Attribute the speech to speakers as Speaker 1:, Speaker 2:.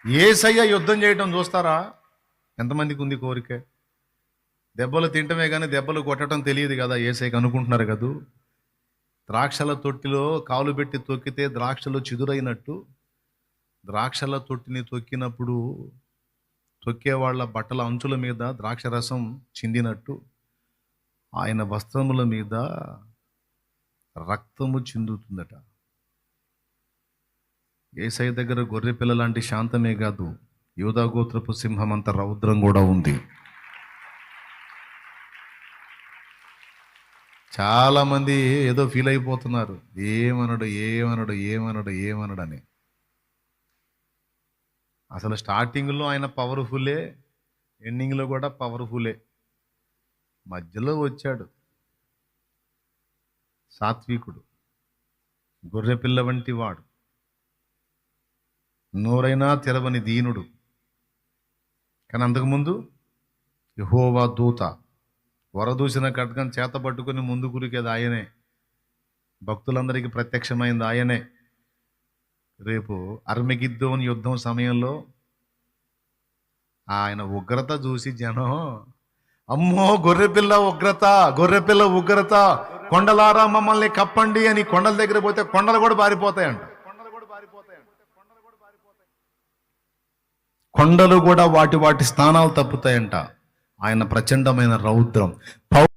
Speaker 1: యేసయ్య యుద్ధం చేయటం చూస్తారా? ఎంతమందికి ఉంది కోరిక? దెబ్బలు తింటమే కానీ దెబ్బలు కొట్టడం తెలియదు కదా యేసయ్యకి అనుకుంటున్నారు కదూ. ద్రాక్షల తొట్టిలో కాలు పెట్టి తొక్కితే ద్రాక్షలు చిదురైనట్టు, ద్రాక్షల తొట్టిని తొక్కినప్పుడు తొక్కే వాళ్ళ బట్టల అంచుల మీద ద్రాక్ష రసం చిందినట్టు ఆయన వస్త్రముల మీద రక్తము చిందుతుందట. యేసయ్య దగ్గర గొర్రె పిల్ల లాంటి శాంతమే కాదు, యూదా గోత్రపు సింహం అంత రౌద్రం కూడా ఉంది. చాలామంది ఏదో ఫీల్ అయిపోతున్నారు, ఏమనడు ఏమనడు ఏమనడు ఏమనడు అని. అసలు స్టార్టింగ్లో ఆయన పవర్ఫుల్లే, ఎండింగ్లో కూడా పవర్ఫుల్లే. మధ్యలో వచ్చాడు సాత్వికుడు, గొర్రెపిల్ల వంటి వాడు, నోరైనా తెరవని దీనుడు. కానీ అంతకుముందు యెహోవా దూత వరదూసిన ఖడ్గం చేత పట్టుకుని ముందు కురికేది ఆయనే, భక్తులందరికీ ప్రత్యక్షమైంది ఆయనే. రేపు అర్మగిద్దోన్ యుద్ధం సమయంలో ఆయన ఉగ్రత చూసి జనం, అమ్మో గొర్రెపిల్ల ఉగ్రత, గొర్రెపిల్ల ఉగ్రత, కొండలారా మమ్మల్ని కప్పండి అని కొండల దగ్గర పోతే కొండలు కూడా పారిపోతాయంట. కొండలు కూడా వాటి వాటి స్థానాలు తప్పుతాయంట. ఆయన ప్రచండమైన రౌద్రం.